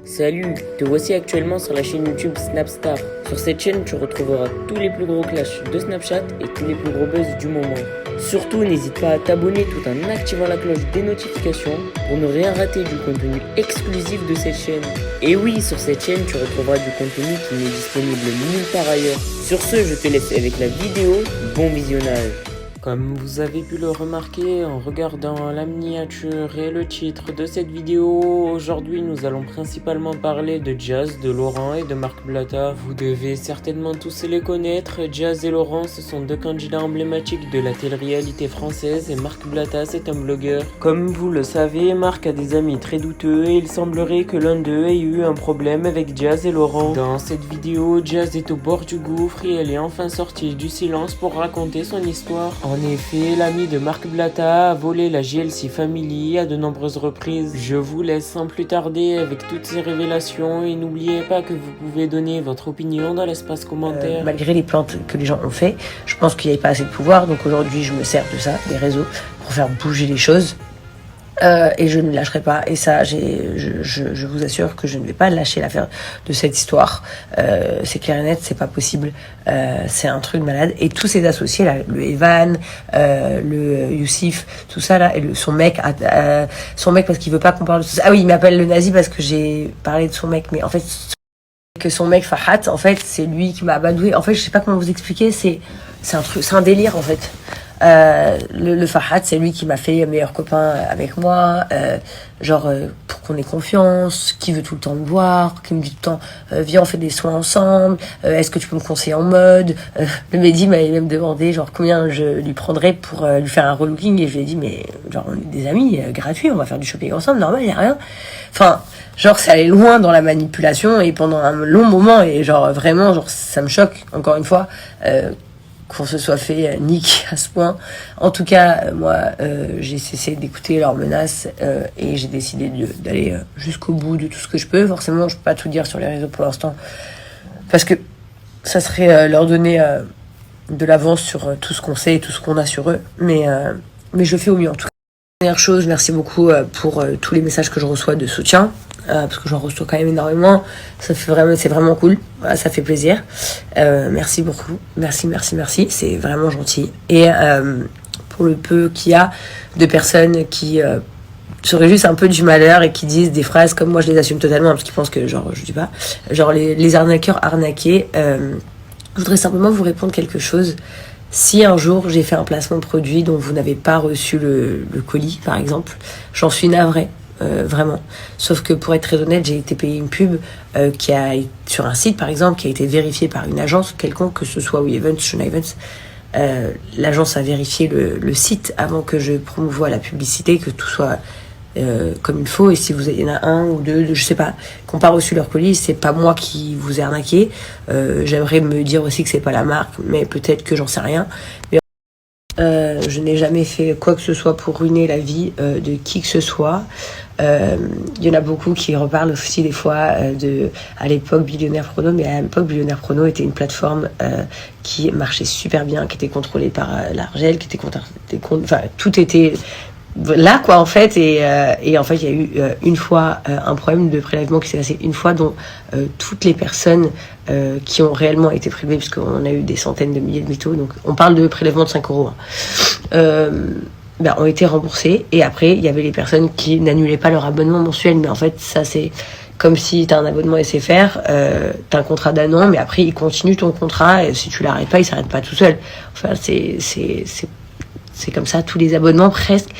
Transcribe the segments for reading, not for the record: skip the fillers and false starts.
Salut, te voici actuellement sur la chaîne YouTube Snapstar. Sur cette chaîne, tu retrouveras tous les plus gros clashs de Snapchat et tous les plus gros buzz du moment. Surtout, n'hésite pas à t'abonner tout en activant la cloche des notifications pour ne rien rater du contenu exclusif de cette chaîne. Et oui, sur cette chaîne, tu retrouveras du contenu qui n'est disponible nulle part ailleurs. Sur ce, je te laisse avec la vidéo. Bon visionnage. Comme vous avez pu le remarquer en regardant la miniature et le titre de cette vidéo, aujourd'hui nous allons principalement parler de Jazz, de Laurent et de Marc Blatta. Vous devez certainement tous les connaître. Jazz et Laurent, ce sont deux candidats emblématiques de la télé-réalité française et Marc Blatta, c'est un blogueur. Comme vous le savez, Marc a des amis très douteux et il semblerait que l'un d'eux ait eu un problème avec Jazz et Laurent. Dans cette vidéo, Jazz est au bord du gouffre et elle est enfin sortie du silence pour raconter son histoire. En effet, l'ami de Marc Blatta a volé la JLC Family à de nombreuses reprises. Je vous laisse sans plus tarder avec toutes ces révélations et n'oubliez pas que vous pouvez donner votre opinion dans l'espace commentaire. Malgré les plaintes que les gens ont fait, je pense qu'il n'y avait pas assez de pouvoir, donc aujourd'hui je me sers de ça, des réseaux, pour faire bouger les choses. Et je ne lâcherai pas. Et ça, je vous assure que je ne vais pas lâcher l'affaire de cette histoire. C'est clair et net, c'est pas possible. C'est un truc de malade. Et tous ses associés là, le Evan, le Youssif, tout ça là, et son mec parce qu'il veut pas qu'on parle de tout ça. Ah oui, il m'appelle le nazi parce que j'ai parlé de son mec, mais en fait que son mec Fahad, en fait, c'est lui qui m'a abandonné. En fait, je sais pas comment vous expliquer. C'est un délire en fait. Le Fahad, c'est lui qui m'a fait meilleur copain avec moi, pour qu'on ait confiance, qui veut tout le temps me voir, qui me dit tout le temps viens on fait des soins ensemble, est-ce que tu peux me conseiller en mode, le Mehdi m'avait même demandé combien je lui prendrais pour lui faire un relooking et je lui ai dit mais on est des amis gratuits, on va faire du shopping ensemble, normal, y a rien. Enfin, ça allait loin dans la manipulation et pendant un long moment et vraiment ça me choque encore une fois qu'on se soit fait niquer à ce point. En tout cas, moi, j'ai cessé d'écouter leurs menaces et j'ai décidé d'aller jusqu'au bout de tout ce que je peux. Forcément, je peux pas tout dire sur les réseaux pour l'instant parce que ça serait leur donner de l'avance sur tout ce qu'on sait et tout ce qu'on a sur eux. Mais je fais au mieux en tout cas. Dernière chose, merci beaucoup pour tous les messages que je reçois de soutien. Parce que j'en reçois quand même énormément, c'est vraiment cool, voilà, ça fait plaisir. Merci beaucoup, merci, c'est vraiment gentil. Et pour le peu qu'il y a de personnes qui seraient juste un peu du malheur et qui disent des phrases comme moi je les assume totalement parce qu'ils pensent que je dis pas, les arnaqueurs arnaqués, je voudrais simplement vous répondre quelque chose. Si un jour j'ai fait un placement de produit dont vous n'avez pas reçu le colis par exemple, j'en suis navrée. Vraiment. Sauf que pour être très honnête, j'ai été payé une pub qui a sur un site par exemple qui a été vérifiée par une agence quelconque, que ce soit WeEvents, Shona Events. L'agence a vérifié le site avant que je promouvoie la publicité, que tout soit comme il faut. Et si il y en a un ou deux, je sais pas, qui n'ont pas reçu leur colis, c'est pas moi qui vous ai arnaqué. J'aimerais me dire aussi que c'est pas la marque, mais peut-être que j'en sais rien. Mais je n'ai jamais fait quoi que ce soit pour ruiner la vie de qui que ce soit. Il y en a beaucoup qui reparlent aussi des fois à l'époque Billionaire Prono, mais à l'époque Billionaire Prono était une plateforme qui marchait super bien, qui était contrôlée par l'Argel, enfin tout était là quoi en fait, et en fait il y a eu une fois un problème de prélèvement qui s'est passé une fois, dont toutes les personnes qui ont réellement été prélevées, puisqu'on a eu des centaines de milliers de métaux, donc on parle de prélèvement de 5 euros, ont été remboursés. Et après il y avait les personnes qui n'annulaient pas leur abonnement mensuel, mais en fait ça c'est comme si t'as un abonnement SFR, t'as un contrat d'un an, mais après il continue ton contrat et si tu l'arrêtes pas, il s'arrête pas tout seul. Enfin c'est comme ça tous les abonnements presque.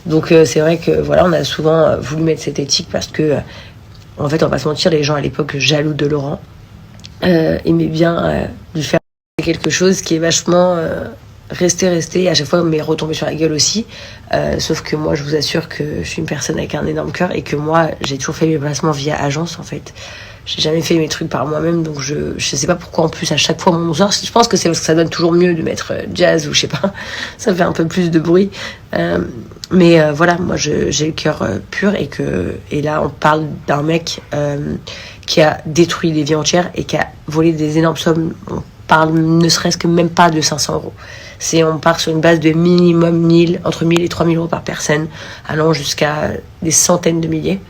Donc c'est vrai que voilà, on a souvent voulu mettre cette éthique parce que en fait on va pas se mentir, les gens à l'époque jaloux de Laurent aimaient bien lui faire quelque chose qui est vachement resté et à chaque fois m'est retombé sur la gueule aussi, sauf que moi je vous assure que je suis une personne avec un énorme cœur et que moi j'ai toujours fait mes placements via agence en fait. J'ai jamais fait mes trucs par moi-même, donc je sais pas pourquoi en plus à chaque fois mon sort, je pense que c'est parce que ça donne toujours mieux de mettre Jazz ou je sais pas, ça fait un peu plus de bruit, mais voilà, moi j'ai le cœur pur et là on parle d'un mec qui a détruit des vies entières et qui a volé des énormes sommes. On parle ne serait-ce que même pas de 500 euros. On part sur une base de minimum entre 1000 et 3000 euros par personne, allant jusqu'à des centaines de milliers.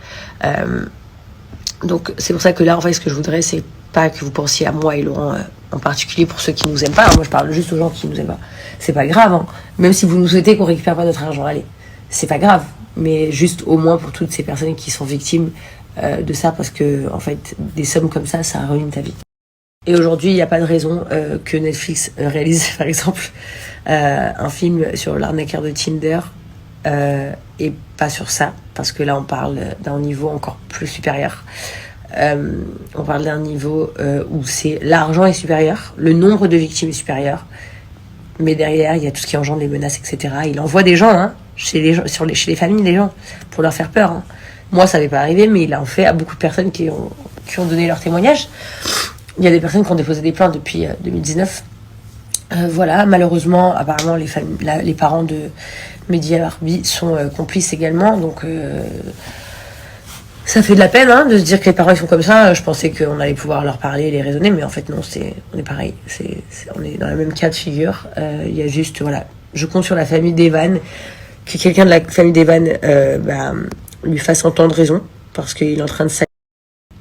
Donc c'est pour ça que là, en fait, ce que je voudrais, c'est pas que vous pensiez à moi et Laurent en particulier pour ceux qui nous aiment pas. Moi, je parle juste aux gens qui nous aiment pas. C'est pas grave, hein. Même si vous nous souhaitez qu'on récupère pas notre argent, allez, c'est pas grave. Mais juste au moins pour toutes ces personnes qui sont victimes de ça, parce que en fait, des sommes comme ça ruine ta vie. Et aujourd'hui, il n'y a pas de raison que Netflix réalise, par exemple, un film sur l'arnaqueur de Tinder et pas sur ça, parce que là, on parle d'un niveau encore plus supérieur. On parle d'un niveau où c'est l'argent est supérieur, le nombre de victimes est supérieur, mais derrière, il y a tout ce qui engendre les menaces, etc. Il envoie des gens, hein, chez les familles des gens, pour leur faire peur. Hein. Moi, ça n'avait pas arrivé, mais il a en fait à beaucoup de personnes qui ont donné leur témoignage. Il y a des personnes qui ont déposé des plaintes depuis 2019. Voilà, malheureusement, apparemment, les parents de Mehdi Abarbi sont complices également. Donc, ça fait de la peine de se dire que les parents ils sont comme ça. Je pensais qu'on allait pouvoir leur parler, les raisonner, mais en fait, non, on est pareil. On est dans le même cas de figure. Il y a juste, voilà, je compte sur la famille d'Evan, que quelqu'un de la famille d'Evan lui fasse entendre raison, parce qu'il est en train de s'aller.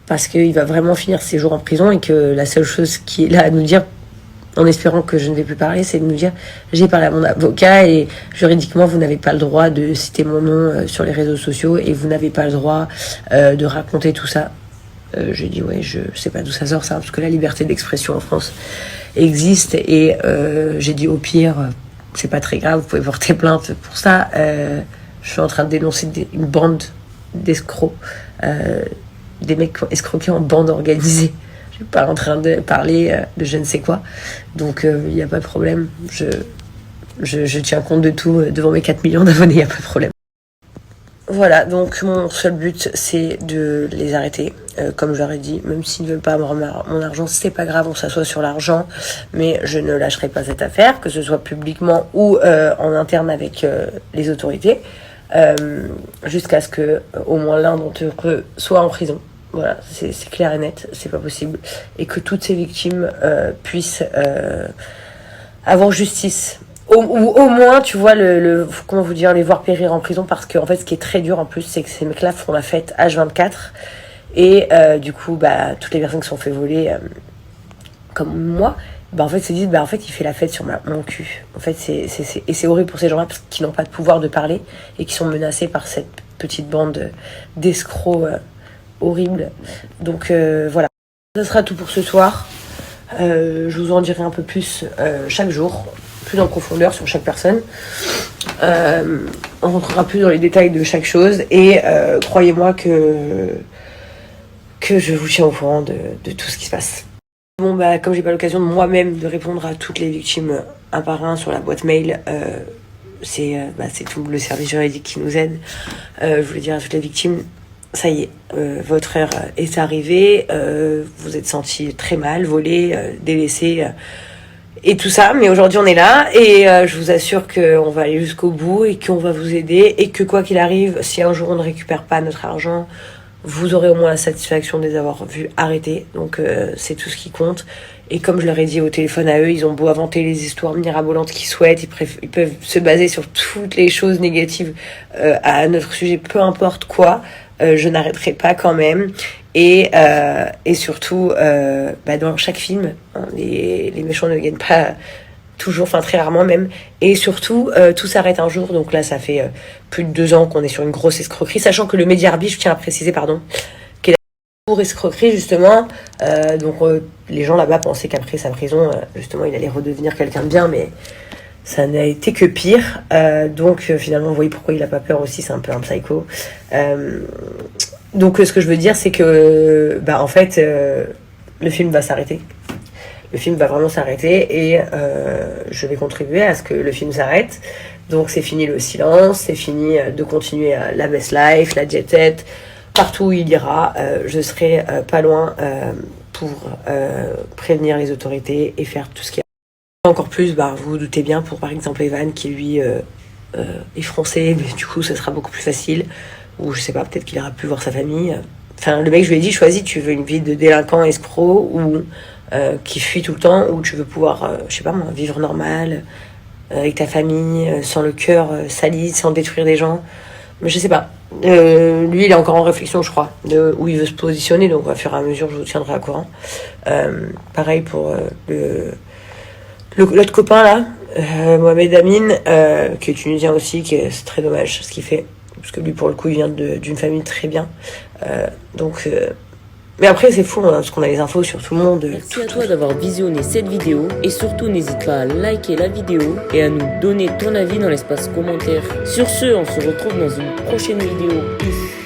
Parce qu'il va vraiment finir ses jours en prison et que la seule chose qui est là à nous dire, en espérant que je ne vais plus parler, c'est de nous dire j'ai parlé à mon avocat et juridiquement vous n'avez pas le droit de citer mon nom sur les réseaux sociaux et vous n'avez pas le droit de raconter tout ça. J'ai dit ouais, je sais pas d'où ça sort ça, parce que la liberté d'expression en France existe et j'ai dit au pire c'est pas très grave, vous pouvez porter plainte pour ça. Je suis en train de dénoncer une bande d'escrocs. Des mecs qui ont escroqué en bande organisée. Je suis pas en train de parler de je ne sais quoi. Donc, il n'y a pas de problème. Je tiens compte de tout devant mes 4 millions d'abonnés, il n'y a pas de problème. Voilà, donc mon seul but, c'est de les arrêter. Comme je leur ai dit, même s'ils ne veulent pas avoir mon argent, c'est pas grave, on s'assoit sur l'argent. Mais je ne lâcherai pas cette affaire, que ce soit publiquement ou en interne avec les autorités. Jusqu'à ce que au moins l'un d'entre eux soit en prison. Voilà, c'est clair et net, c'est pas possible. Et que toutes ces victimes puissent avoir justice. Ou au moins, tu vois, comment vous dire, les voir périr en prison, parce que en fait, ce qui est très dur en plus, c'est que ces mecs-là font la fête H24. Et du coup, toutes les personnes qui sont fait voler, comme moi, en fait, se disent, en fait, il fait la fête sur mon cul. En fait, et c'est horrible pour ces gens-là, parce qu'ils n'ont pas de pouvoir de parler, et qui sont menacés par cette petite bande d'escrocs horribles. Donc, voilà. Ça sera tout pour ce soir. Je vous en dirai un peu plus chaque jour, plus en profondeur sur chaque personne. On rentrera plus dans les détails de chaque chose, et croyez-moi que je vous tiens au courant de tout ce qui se passe. Bon, comme j'ai pas l'occasion de moi-même de répondre à toutes les victimes un par un sur la boîte mail, c'est tout le service juridique qui nous aide. Je voulais dire à toutes les victimes, ça y est, votre heure est arrivée, vous êtes sentis très mal, volés, délaissés, et tout ça, mais aujourd'hui on est là, et je vous assure qu'on va aller jusqu'au bout, et qu'on va vous aider, et que quoi qu'il arrive, si un jour on ne récupère pas notre argent, vous aurez au moins la satisfaction de les avoir vus arrêter. Donc c'est tout ce qui compte. Et comme je leur ai dit au téléphone à eux, ils ont beau inventer les histoires mirabolantes qu'ils souhaitent, ils peuvent se baser sur toutes les choses négatives à notre sujet, peu importe quoi, je n'arrêterai pas quand même. Et surtout, dans chaque film, les méchants ne gagnent pas toujours, enfin très rarement même, et surtout tout s'arrête un jour. Donc là ça fait plus de 2 ans qu'on est sur une grosse escroquerie, sachant que le Mehdi Abarbi, je tiens à préciser, qu'elle est pour escroquerie justement, donc les gens là-bas pensaient qu'après sa prison justement il allait redevenir quelqu'un de bien, mais ça n'a été que pire. Donc finalement vous voyez pourquoi il a pas peur aussi, c'est un peu un psycho. Donc ce que je veux dire, c'est que en fait le film va s'arrêter. Le film va vraiment s'arrêter, et je vais contribuer à ce que le film s'arrête. Donc c'est fini le silence, c'est fini de continuer la best life, la jet set. Partout où il ira, je serai pas loin pour prévenir les autorités et faire tout ce qu'il y a. Encore plus, vous vous doutez bien, pour par exemple Evan qui lui est français, mais du coup ça sera beaucoup plus facile. Ou je sais pas, peut-être qu'il ira plus voir sa famille. Enfin, le mec, je lui ai dit, choisis, tu veux une vie de délinquant, escroc, ou qui fuit tout le temps, ou tu veux pouvoir, je sais pas moi, vivre normal, avec ta famille, sans le cœur sali, sans détruire des gens. Mais je sais pas. Lui, il est encore en réflexion, je crois, de où il veut se positionner. Donc, à fur et à mesure, je vous tiendrai à courant. Pareil pour l'autre copain, là, Mohamed Amin, qui est tunisien aussi, c'est très dommage ce qu'il fait. Parce que lui, pour le coup, il vient d'une famille très bien. Mais après, c'est fou, hein, parce qu'on a les infos sur tout le monde. Merci à toi d'avoir visionné cette vidéo et surtout n'hésite pas à liker la vidéo et à nous donner ton avis dans l'espace commentaire. Sur ce, on se retrouve dans une prochaine vidéo. Peace.